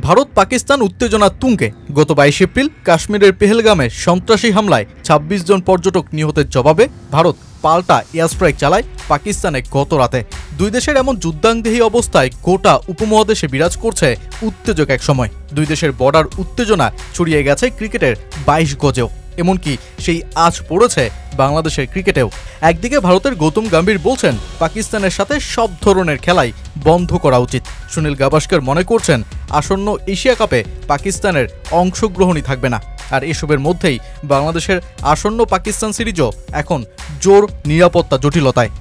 ভারত পাকিস্তান উত্তেজনা তুঙ্গে গত 22 এপ্রিল কাশ্মীরের পেহেলগামে সন্ত্রাসী হামলায় 26 জন পর্যটক নিহতের জবাবে ভারত পাল্টা এয়ার স্ট্রাইক চালায় পাকিস্তানে গত রাতে। দুই দেশের এমন যুদ্ধাংদেহী অবস্থায় গোটা উপমহাদেশে বিরাজ করছে উত্তেজক এক সময়। দুই দেশের বর্ডার উত্তেজনা ছড়িয়ে গেছে ক্রিকেটের 22 গজেও, এমনকি সেই আজ পড়েছে বাংলাদেশের ক্রিকেটেও। একদিকে ভারতের গৌতম গম্ভীর বলছেন পাকিস্তানের সাথে সব ধরনের খেলাই বন্ধ করা উচিত। সুনীল গাভাস্কর মনে করছেন আসন্ন এশিয়া কাপে পাকিস্তানের অংশগ্রহণই থাকবে না। আর এসবের মধ্যেই বাংলাদেশের আসন্ন পাকিস্তান সিরিজও এখন জোর নিরাপত্তা জটিলতায়।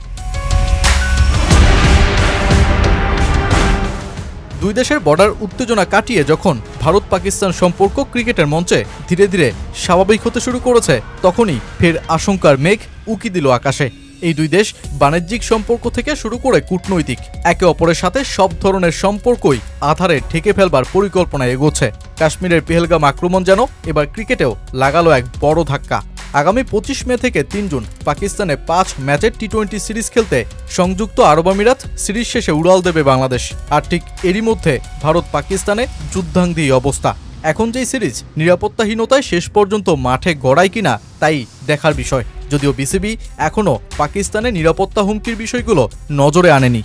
দুই দেশের বর্ডার উত্তেজনা কাটিয়ে যখন ভারত পাকিস্তান সম্পর্ক ক্রিকেটের মঞ্চে ধীরে ধীরে স্বাভাবিক হতে শুরু করেছে, তখনই ফের আশঙ্কার মেঘ উকি দিল আকাশে। এই দুই দেশ বাণিজ্যিক সম্পর্ক থেকে শুরু করে কূটনৈতিক একে অপরের সাথে সব ধরনের সম্পর্কই আধারে ঢেকে ফেলবার পরিকল্পনায় এগোচ্ছে। কাশ্মীরের পেহেলগাম আক্রমণ যেন এবার ক্রিকেটেও লাগালো এক বড় ধাক্কা। আগামী 25 মে থেকে 3 জুন পাকিস্তানে 5 ম্যাচের টি-20 সিরিজ খেলতে সংযুক্ত আরব আমিরাত সিরিজ শেষে উড়াল দেবে বাংলাদেশ। আর ঠিক এরই মধ্যে ভারত পাকিস্তানে যুদ্ধাংদেহী অবস্থা। এখন যেই সিরিজ নিরাপত্তাহীনতায় শেষ পর্যন্ত মাঠে গড়ায় কিনা তাই দেখার বিষয়, যদিও বিসিবি এখনও পাকিস্তানে নিরাপত্তা হুমকির বিষয়গুলো নজরে আনেনি।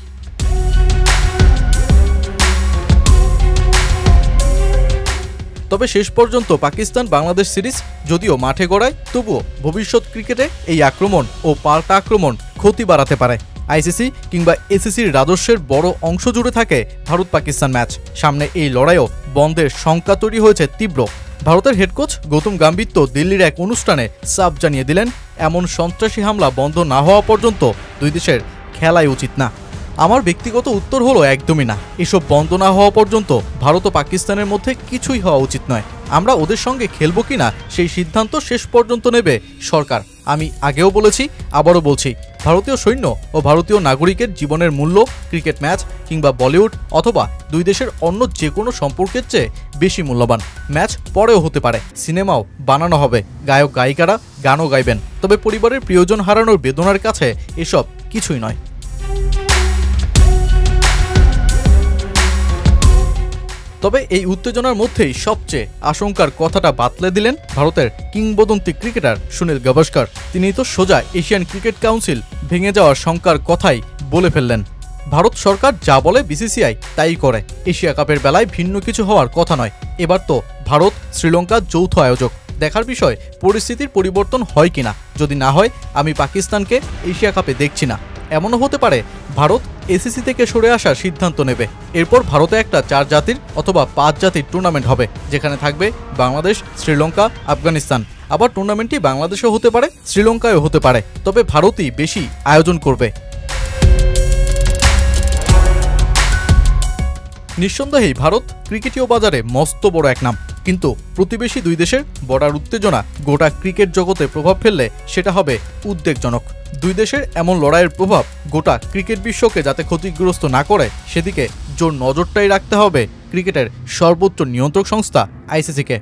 তবে শেষ পর্যন্ত পাকিস্তান বাংলাদেশ সিরিজ যদিও মাঠে গড়ায়, তবুও ভবিষ্যৎ ক্রিকেটে এই আক্রমণ ও পাল্টা আক্রমণ ক্ষতি বাড়াতে পারে। আইসিসি কিংবা এসিসির রাজস্বের বড় অংশ জুড়ে থাকে ভারত পাকিস্তান ম্যাচ। সামনে এই লড়াইও বন্ধের শঙ্কা তৈরি হয়েছে তীব্র। ভারতের হেড কোচ গৌতম গম্ভীর তো দিল্লির এক অনুষ্ঠানে সাফ জানিয়ে দিলেন, এমন সন্ত্রাসী হামলা বন্ধ না হওয়া পর্যন্ত দুই দেশের খেলাই উচিত না। আমার ব্যক্তিগত উত্তর হলো একদমই না। এসব বন্ধ না হওয়া পর্যন্ত ভারত ও পাকিস্তানের মধ্যে কিছুই হওয়া উচিত নয়। আমরা ওদের সঙ্গে খেলবো কিনা সেই সিদ্ধান্ত শেষ পর্যন্ত নেবে সরকার। আমি আগেও বলেছি, আবারও বলছি, ভারতীয় সৈন্য ও ভারতীয় নাগরিকের জীবনের মূল্য ক্রিকেট ম্যাচ কিংবা বলিউড অথবা দুই দেশের অন্য যে কোনো সম্পর্কের চেয়ে বেশি মূল্যবান। ম্যাচ পরেও হতে পারে, সিনেমাও বানানো হবে, গায়ক গায়িকারা গানও গাইবেন, তবে পরিবারের প্রিয়জন হারানোর বেদনার কাছে এসব কিছুই নয়। তবে এই উত্তেজনার মধ্যেই সবচেয়ে আশঙ্কার কথাটা বাতলে দিলেন ভারতের কিংবদন্তি ক্রিকেটার সুনীল গাভাস্কর। তিনি তো সোজা এশিয়ান ক্রিকেট কাউন্সিল ভেঙে যাওয়ার শঙ্কার কথাই বলে ফেললেন। ভারত সরকার যা বলে বিসিসিআই তাই করে। এশিয়া কাপের বেলায় ভিন্ন কিছু হওয়ার কথা নয়। এবার তো ভারত শ্রীলঙ্কা যৌথ আয়োজক। দেখার বিষয় পরিস্থিতির পরিবর্তন হয় কিনা। যদি না হয় আমি পাকিস্তানকে এশিয়া কাপে দেখছি না। এমনও হতে পারে ভারত এসিসি থেকে সরে আসার সিদ্ধান্ত নেবে। এরপর ভারতে একটা 4 জাতির অথবা 5 জাতির টুর্নামেন্ট হবে, যেখানে থাকবে বাংলাদেশ, শ্রীলঙ্কা, আফগানিস্তান। আবার টুর্নামেন্টটি বাংলাদেশেও হতে পারে, শ্রীলঙ্কায়ও হতে পারে, তবে ভারতই বেশি আয়োজন করবে। নিঃসন্দেহেই ভারত ক্রিকেটীয় বাজারে মস্ত বড় এক নাম, কিন্তু প্রতিবেশী দুই দেশের বর্ডার উত্তেজনা গোটা ক্রিকেট জগতে প্রভাব ফেললে সেটা হবে উদ্বেগজনক। দুই দেশের এমন লড়াইয়ের প্রভাব গোটা ক্রিকেট বিশ্বকে যাতে ক্ষতিগ্রস্ত না করে সেদিকে জোর নজরটাই রাখতে হবে ক্রিকেটের সর্বোচ্চ নিয়ন্ত্রক সংস্থা আইসিসিকে।